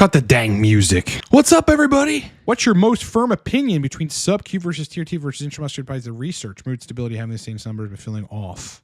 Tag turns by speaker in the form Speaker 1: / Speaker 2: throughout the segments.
Speaker 1: Cut the dang music. What's up, everybody? What's your most firm opinion between sub-Q versus TRT versus intramuscular by the research? Mood stability, having the same numbers, but feeling off.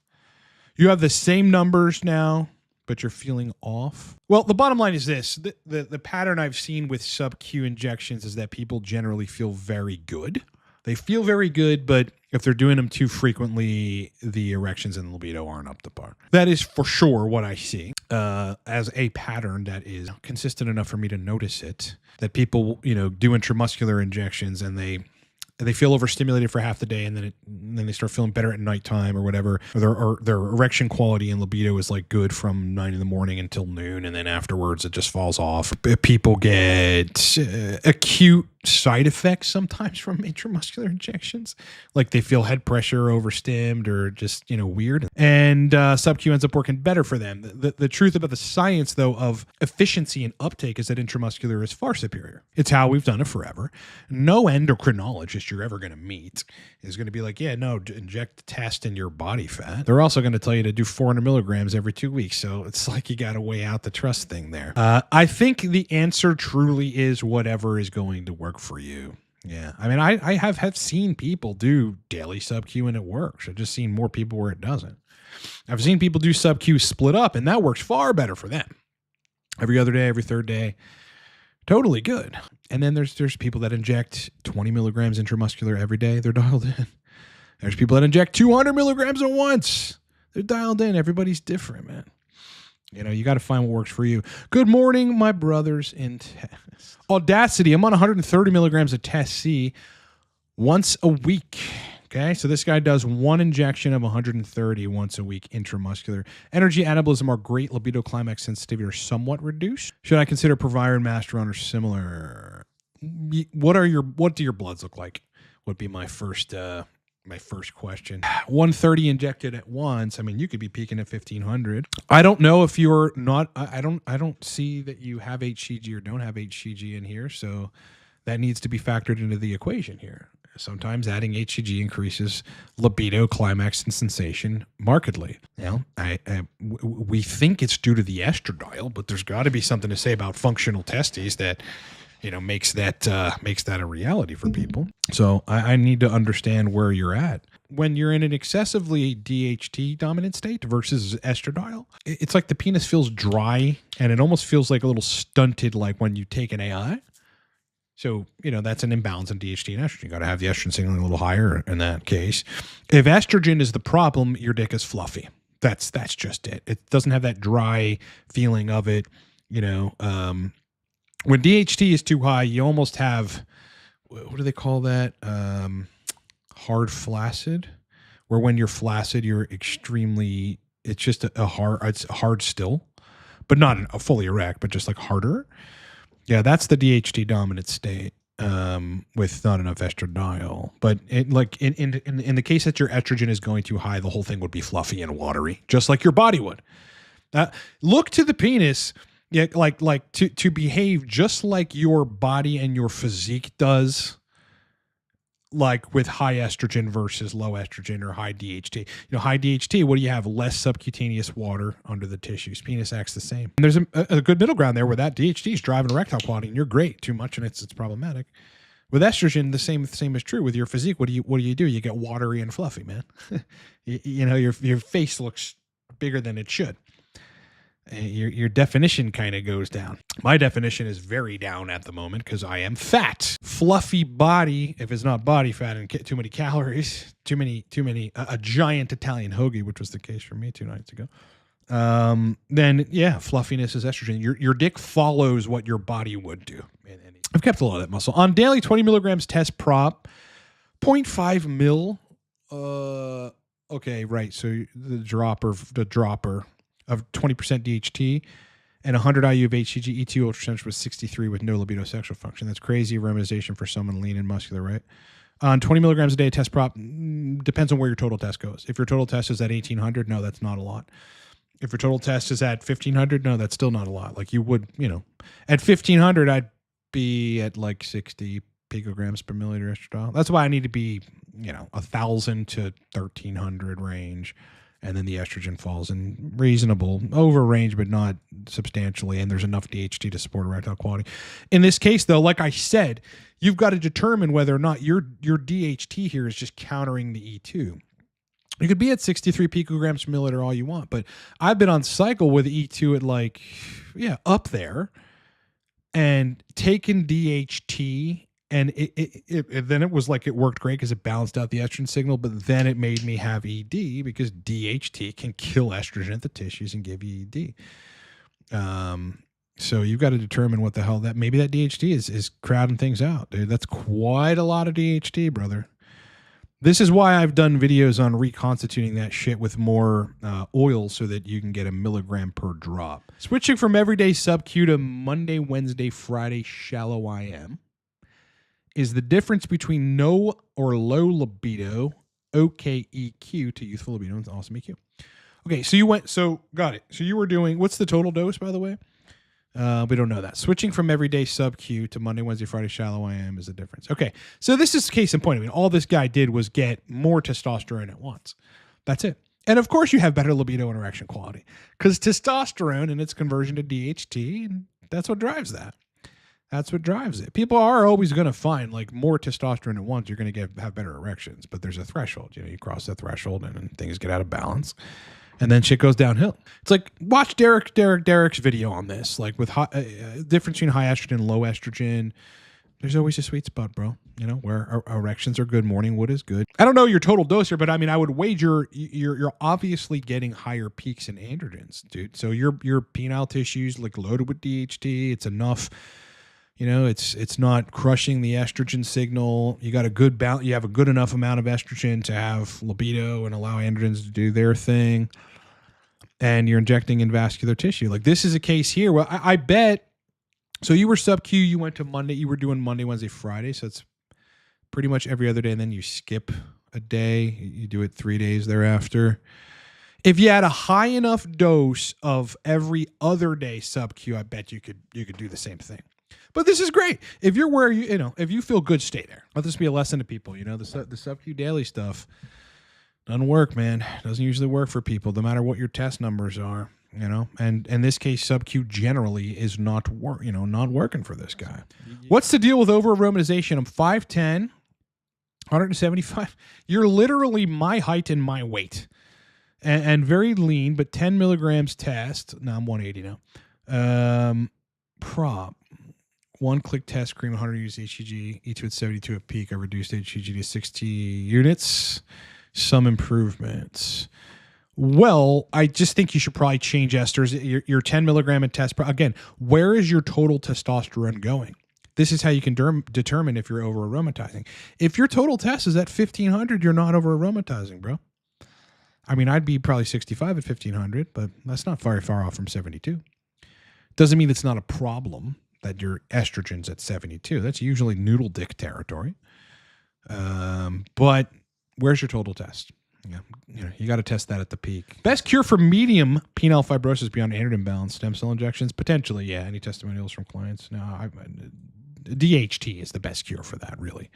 Speaker 1: You have the same numbers now, but you're feeling off. Well, the bottom line is this. The pattern I've seen with sub-Q injections is that people generally feel very good. They feel very good, but if they're doing them too frequently, the erections and libido aren't up to par. That is for sure what I see as a pattern that is consistent enough for me to notice it. That people, do intramuscular injections and they feel overstimulated for half the day, and then they start feeling better at nighttime or whatever. Or their erection quality and libido is like good from 9 in the morning until noon, and then afterwards it just falls off. People get acute side effects sometimes from intramuscular injections, like they feel head pressure, overstimmed, or just weird. And sub-Q ends up working better for them. The truth about the science, though, of efficiency and uptake is that intramuscular is far superior. It's how we've done it forever. No endocrinologist you're ever going to meet is going to be like, yeah, no, inject the test in your body fat. They're also going to tell you to do 400 milligrams every 2 weeks. So it's like you got to weigh out the trust thing there. I think the answer truly is whatever is going to work for you. Yeah. I mean, I have seen people do daily sub-Q and it works. I've just seen more people where it doesn't. I've seen people do sub-Q split up and that works far better for them. Every other day, every third day. Totally good. And then there's people that inject 20 milligrams intramuscular every day. They're dialed in. There's people that inject 200 milligrams at once. They're dialed in. Everybody's different, man. You got to find what works for you. Good morning, my brothers in test. Audacity. I'm on 130 milligrams of test C once a week. Okay, so this guy does one injection of 130 once a week intramuscular. Energy, anabolism, or great libido climax sensitivity are somewhat reduced. Should I consider Proviron and Masteron or similar? What do your bloods look like? Would be my first question. 130 injected at once. I mean, you could be peaking at 1500. I don't know if you're not. I don't see that you have HCG or don't have HCG in here, so that needs to be factored into the equation here. Sometimes adding HCG increases libido, climax, and sensation markedly. We think it's due to the estradiol, but there's got to be something to say about functional testes that makes that a reality for people. So I need to understand where you're at. When you're in an excessively DHT dominant state versus estradiol, it's like the penis feels dry and it almost feels like a little stunted, like when you take an AI. So, that's an imbalance in DHT and estrogen. You got to have the estrogen signaling a little higher in that case. If estrogen is the problem, your dick is fluffy. That's just it. It doesn't have that dry feeling of it. When DHT is too high, you almost have, what do they call that? Hard flaccid, where when you're flaccid, you're extremely, it's just it's hard still, but not a fully erect, but just like harder. Yeah, that's the DHT dominant state with not enough estradiol. But in the case that your estrogen is going too high, the whole thing would be fluffy and watery, just like your body would. Look to the penis, to behave just like your body and your physique does, like with high estrogen versus low estrogen or high DHT. High DHT, what do you have? Less subcutaneous water under the tissues. Penis acts the same. And there's a good middle ground there where that DHT is driving erectile quality and you're great. Too much and it's problematic. With estrogen, the same is true. With your physique, what do you do? You get watery and fluffy, man. Your face looks bigger than it should. Your definition kind of goes down. My definition is very down at the moment because I am fat. Fluffy body, if it's not body fat and too many calories, too many, a giant Italian hoagie, which was the case for me 2 nights ago. Then yeah, fluffiness is estrogen. Your dick follows what your body would do. I've kept a lot of that muscle. On daily 20 milligrams test prop, 0.5 mil. Okay, right. So the dropper of 20% DHT and 100 IU of HCG, ETO ultrasound was 63 with no libido sexual function. That's crazy remediation for someone lean and muscular, right? On 20 milligrams a day test prop, depends on where your total test goes. If your total test is at 1800, no, that's not a lot. If your total test is at 1500, no, that's still not a lot. Like you would, at 1500, I'd be at like 60 picograms per milliliter estradiol. That's why I need to be, 1000 to 1300 range. And then the estrogen falls in reasonable over range, but not substantially. And there's enough DHT to support erectile quality. In this case, though, like I said, you've got to determine whether or not your DHT here is just countering the E2. You could be at 63 picograms per milliliter all you want, but I've been on cycle with E2 at like, yeah, up there, and taken DHT. And then it was like it worked great because it balanced out the estrogen signal, but then it made me have ED because DHT can kill estrogen at the tissues and give you ED. So you've got to determine what the hell that, maybe that DHT is crowding things out, dude. That's quite a lot of DHT, brother. This is why I've done videos on reconstituting that shit with more oil so that you can get a milligram per drop. Switching from everyday sub-Q to Monday, Wednesday, Friday, shallow IM. Is the difference between no or low libido, OKEQ, to youthful libido, and awesome EQ. Okay, so got it. So you were doing, what's the total dose, by the way? We don't know that. Switching from everyday sub-Q to Monday, Wednesday, Friday, shallow IM is the difference. Okay, so this is case in point. I mean, all this guy did was get more testosterone at once. That's it. And of course you have better libido and erection quality because testosterone and its conversion to DHT, and that's what drives that. That's what drives it. People are always going to find like more testosterone at once. You're going to have better erections, but there's a threshold. You know, you cross that threshold and things get out of balance, and then shit goes downhill. It's like watch Derek's video on this, like with difference between high estrogen and low estrogen. There's always a sweet spot, bro. You know, where erections are good, morning wood is good. I don't know your total dose here, but I mean, I would wager you're obviously getting higher peaks in androgens, dude. So your penile tissues like loaded with DHT. It's enough. You know, it's not crushing the estrogen signal. You got a good balance. You have a good enough amount of estrogen to have libido and allow androgens to do their thing. And you're injecting in vascular tissue. Like this is a case here. Well, I bet. So you were sub-Q. You went to Monday. You were doing Monday, Wednesday, Friday. So it's pretty much every other day. And then you skip a day. You do it 3 days thereafter. If you had a high enough dose of every other day sub-Q, I bet you could do the same thing. But this is great. If you're where you know, if you feel good, stay there. Let this be a lesson to people. You know, the sub-Q daily stuff doesn't work, man. Doesn't usually work for people, no matter what your test numbers are. You know, and in this case, sub-Q generally is not working for this guy. What's the deal with over aromatization? I'm 5'10", 175. You're literally my height and my weight, and very lean, but 10 milligrams test. No, I'm 180 now. Prop. One-click test cream, 100 units HCG, E2 at 72 at peak. I reduced HCG to 60 units. Some improvements. Well, I just think you should probably change esters. Your 10 milligram in test. Again, where is your total testosterone going? This is how you can determine if you're over aromatizing. If your total test is at 1500, you're not over aromatizing, bro. I mean, I'd be probably 65 at 1500, but that's not very far off from 72. Doesn't mean it's not a problem that your estrogen's at 72. That's usually noodle dick territory. But where's your total test? Yeah, you know, you got to test that at the peak. Best cure for medium penile fibrosis beyond androgen imbalance, stem cell injections? Potentially, yeah. Any testimonials from clients? No, DHT is the best cure for that, really.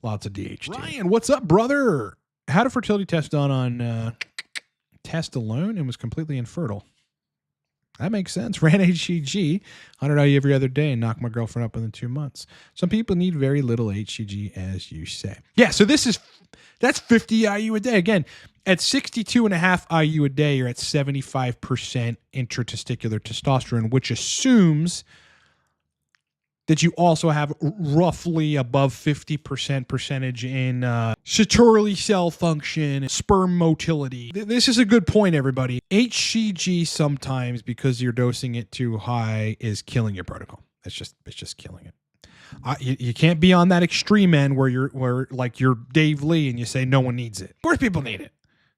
Speaker 1: Lots of DHT. Ryan, what's up, brother? Had a fertility test done on test alone and was completely infertile. That makes sense. Ran HCG, 100 IU every other day, and knocked my girlfriend up within 2 months. Some people need very little HCG, as you say. Yeah, so that's 50 IU a day. Again, at 62.5 IU a day, you're at 75% intratesticular testosterone, which assumes that you also have roughly above 50% percentage in Sertoli cell function, sperm motility. This is a good point, everybody. HCG sometimes, because you're dosing it too high, is killing your protocol. It's just killing it. You can't be on that extreme end where you're Dave Lee and you say no one needs it. Of course, people need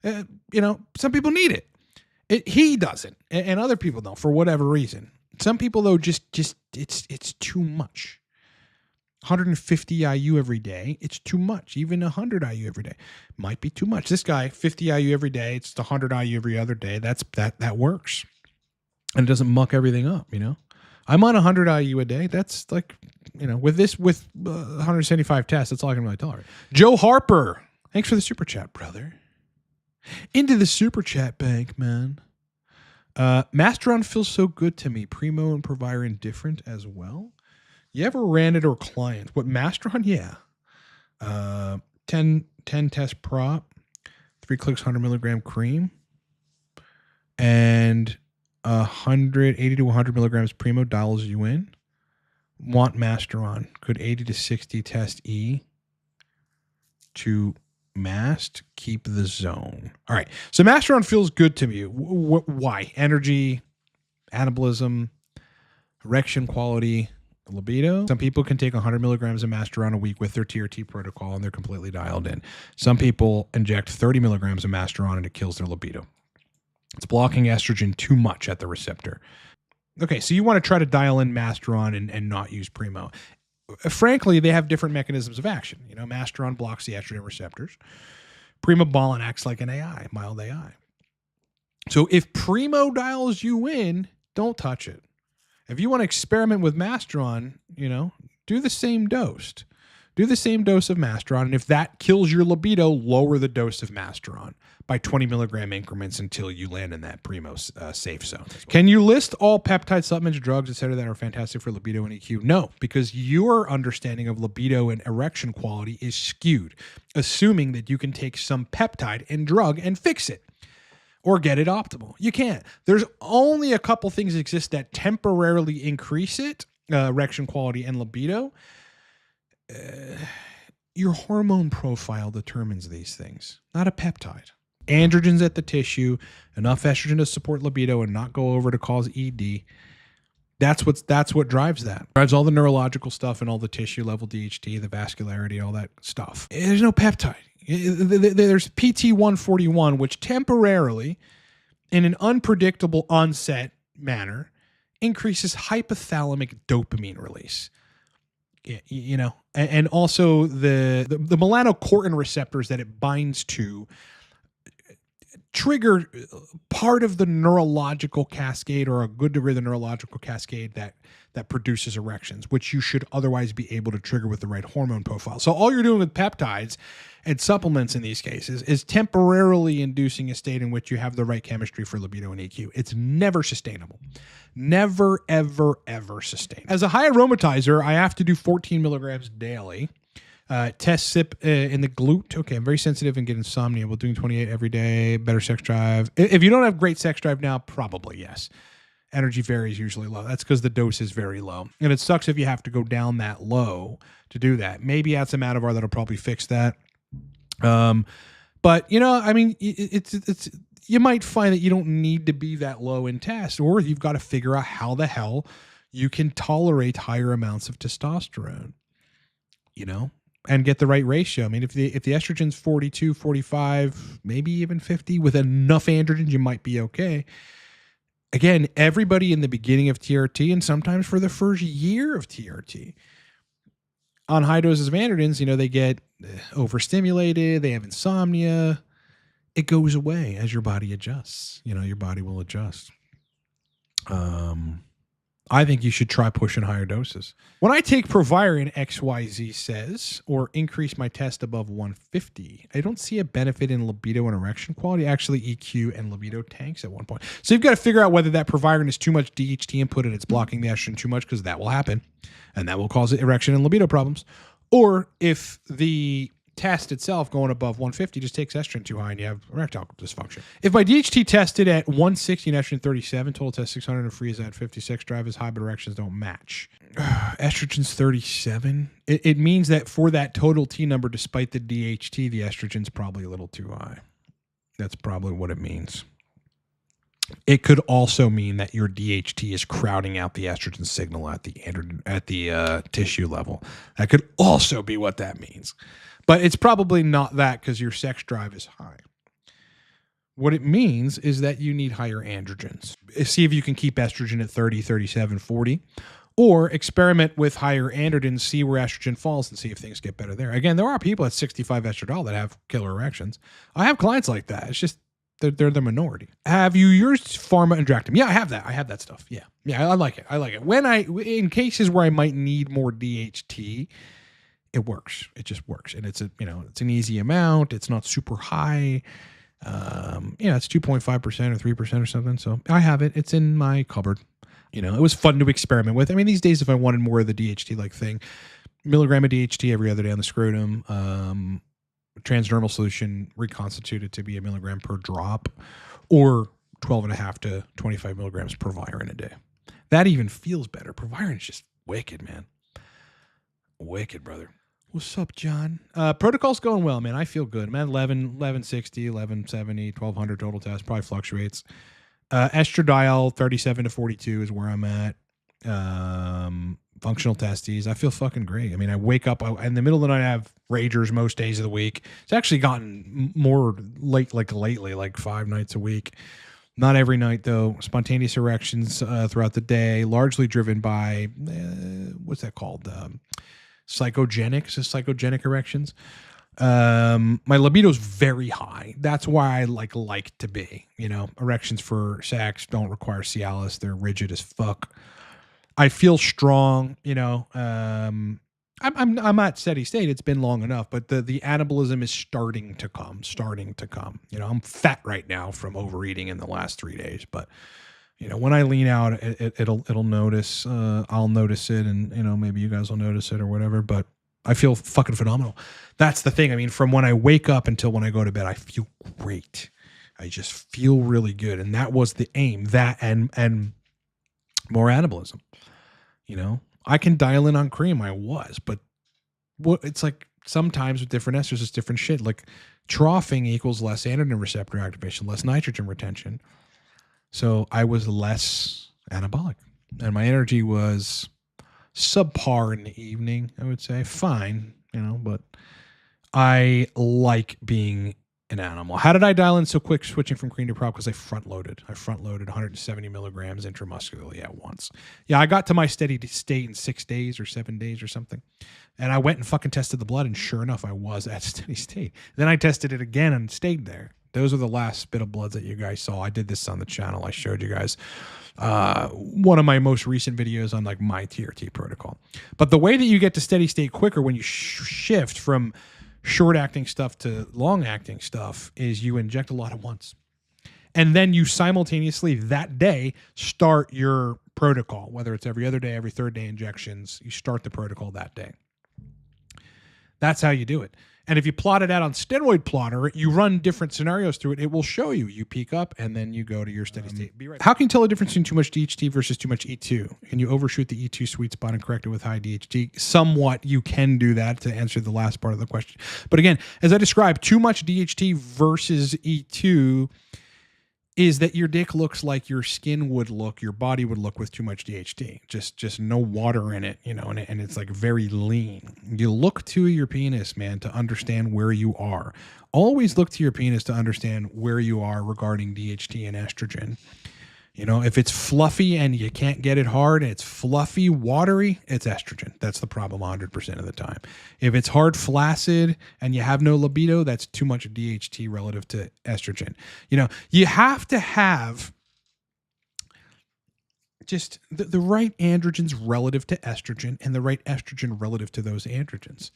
Speaker 1: it. You know, some people need it. He doesn't, and other people don't for whatever reason. Some people, though, just it's too much. 150 IU every day, it's too much. Even 100 IU every day might be too much. This guy, 50 IU every day, it's 100 IU every other day. That works, and it doesn't muck everything up. You know, I'm on 100 IU a day. That's like, you know, with 175 tests, that's all I can really tolerate. Joe Harper, thanks for the super chat, brother. Into the super chat bank, man. Masteron feels so good to me. Primo and Proviron different as well. You ever ran it or client? What, Masteron? Yeah. 10 test prop, 3 clicks, 100 milligram cream, and 180 to 100 milligrams Primo dials you in. Want Masteron. Good 80 to 60 test E to mast. Keep the zone. All right. So Masteron feels good to me. Why? Energy, anabolism, erection quality, libido. Some people can take 100 milligrams of Masteron a week with their TRT protocol and they're completely dialed in. Some people inject 30 milligrams of Masteron and it kills their libido. It's blocking estrogen too much at the receptor. Okay, so you want to try to dial in Masteron and not use Primo. Frankly, they have different mechanisms of action. You know, Masteron blocks the estrogen receptors. Primobolan acts like an AI, mild AI. So if Primo dials you in, don't touch it. If you want to experiment with Masteron, you know, do the same dose. Do the same dose of Masteron, and if that kills your libido, lower the dose of Masteron by 20 milligram increments until you land in that Primo safe zone. Can you list all peptide supplements, drugs, etc. that are fantastic for libido and EQ? No, because your understanding of libido and erection quality is skewed, assuming that you can take some peptide and drug and fix it or get it optimal. You can't. There's only a couple things that exist that temporarily increase it, erection quality and libido. Your hormone profile determines these things, not a peptide. Androgens at the tissue, enough estrogen to support libido and not go over to cause ED. That's what drives that. Drives all the neurological stuff and all the tissue level DHT, the vascularity, all that stuff. There's no peptide. There's PT141, which temporarily, in an unpredictable onset manner, increases hypothalamic dopamine release. You know, and also the melanocortin receptors that it binds to trigger part of the neurological cascade, or a good degree of the neurological cascade that produces erections, which you should otherwise be able to trigger with the right hormone profile. So all you're doing with peptides and supplements in these cases is temporarily inducing a state in which you have the right chemistry for libido and EQ. It's never sustainable. Never, ever, ever sustainable. As a high aromatizer, I have to do 14 milligrams daily. Test sip in the glute. Okay, I'm very sensitive and get insomnia. We're doing 28 every day. Better sex drive. If you don't have great sex drive now, probably yes. Energy varies usually low. That's because the dose is very low. And it sucks if you have to go down that low to do that. Maybe add some Ativar that'll probably fix that. But, you know, I mean, it's you might find that you don't need to be that low in test, or you've got to figure out how the hell you can tolerate higher amounts of testosterone, you know, and get the right ratio. I mean, if the estrogen's 42, 45, maybe even 50 with enough androgens, you might be okay. Again, everybody in the beginning of TRT and sometimes for the first year of TRT on high doses of androgens, you know, they get overstimulated, they have insomnia. It goes away as your body adjusts. You know, your body will adjust. I think you should try pushing higher doses. When I take Proviron, XYZ says, or increase my test above 150, I don't see a benefit in libido and erection quality. Actually, EQ and libido tanks at one point. So you've got to figure out whether that Proviron is too much DHT input and it's blocking the estrogen too much, because that will happen. And that will cause erection and libido problems. Or if the test itself going above 150 just takes estrogen too high and you have erectile dysfunction. If my DHT tested at 160 and estrogen 37, total test 600 and free is at 56, drive is high, but erections don't match. Estrogen's 37. It means that for that total T number, despite the DHT, the estrogen's probably a little too high. That's probably what it means. It could also mean that your DHT is crowding out the estrogen signal at the tissue level. That could also be what that means. But it's probably not that, because your sex drive is high. What it means is that you need higher androgens. See if you can keep estrogen at 30, 37, 40, or experiment with higher androgens, see where estrogen falls and see if things get better there. Again, there are people at 65 estradiol that have killer erections. I have clients like that. It's just they're the minority. Have you used Pharma and Dractum? Yeah, I have that. I have that stuff. Yeah, I like it. I like it. In cases where I might need more DHT, it works. It just works. And it's an easy amount. It's not super high. It's 2.5% or 3% or something. So I have it. It's in my cupboard. It was fun to experiment with. I mean, these days, if I wanted more of the DHT-like thing, milligram of DHT every other day on the scrotum, transdermal solution reconstituted to be a milligram per drop, or 12.5 to 25 milligrams per Proviron a day. That even feels better. Proviron is just wicked, man. Wicked, brother. What's up, John? Protocol's going well, man. I feel good, man. 1160, 1170, 1200 total test. Probably fluctuates. Estradiol 37 to 42 is where I'm at. Functional testes. I feel fucking great. I mean, I wake up in the middle of the night. I have ragers most days of the week. It's actually gotten more lately, like 5 nights a week. Not every night, though. Spontaneous erections throughout the day, largely driven by, what's that called? Psychogenic. So psychogenic erections. My libido's very high. That's why I like to be. Erections for sex don't require Cialis. They're rigid as fuck. I feel strong. I'm at steady state. It's been long enough, but the anabolism is starting to come. I'm fat right now from overeating in the last 3 days, but when I lean out, it'll notice. I'll notice it, and maybe you guys will notice it or whatever. But I feel fucking phenomenal. That's the thing. I mean, from when I wake up until when I go to bed, I feel great. I just feel really good, and that was the aim. That and more anabolism. I can dial in on cream. I was, but it's like sometimes with different esters, it's different shit. Like troughing equals less androgen receptor activation, less nitrogen retention. So I was less anabolic, and my energy was subpar in the evening. I would say fine, but I like being an animal. How did I dial in so quick switching from cream to prop? Because I front loaded 170 milligrams intramuscularly at once. Yeah, I got to my steady state in 6 days or 7 days or something. And I went and fucking tested the blood, and sure enough, I was at steady state. Then I tested it again and stayed there. Those are the last bit of bloods that you guys saw. I did this on the channel. I showed you guys one of my most recent videos on my TRT protocol. But the way that you get to steady state quicker when you shift from short-acting stuff to long-acting stuff is you inject a lot at once. And then you simultaneously that day start your protocol, whether it's every other day, every third day injections, you start the protocol that day. That's how you do it. And if you plot it out on steroid plotter, you run different scenarios through it. It will show you. You peak up and then you go to your steady state. Be right. How can you tell the difference between too much DHT versus too much E2? Can you overshoot the E2 sweet spot and correct it with high DHT? Somewhat, you can do that to answer the last part of the question. But again, as I described, too much DHT versus E2 is that your dick looks like your skin would look, your body would look with too much DHT. Just no water in it, and it's like very lean. You look to your penis, man, to understand where you are. Always look to your penis to understand where you are regarding DHT and estrogen. If it's fluffy and you can't get it hard, and it's fluffy, watery, it's estrogen. That's the problem 100% of the time. If it's hard, flaccid, and you have no libido, that's too much DHT relative to estrogen. You have to have just the right androgens relative to estrogen and the right estrogen relative to those androgens.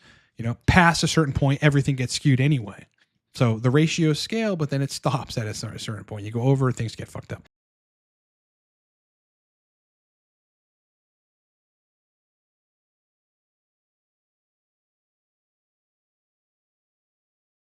Speaker 1: Past a certain point, everything gets skewed anyway. So the ratios scale, but then it stops at a certain point. You go over, things get fucked up.